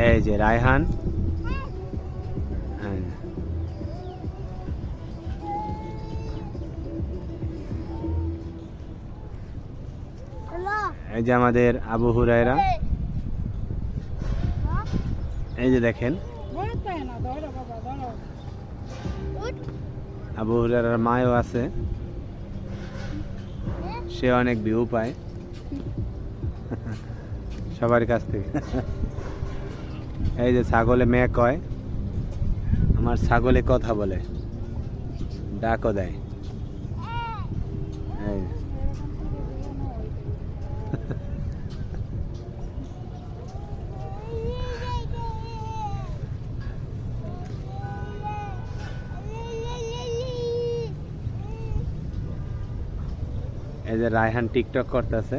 এই যে রায়হান, এই যে আমাদের আবু হুরায়রা, এই যে দেখেন আবু হুরায়রার মায়ও আছে, সে অনেক ভিউ পায় সবার কাছ থেকে। এই যে ছাগলে মেয়ে কয়, আমার ছাগলে কথা বলে, ডাকও দেয়। এই এই যে রায়হান টিকটক করতেছে।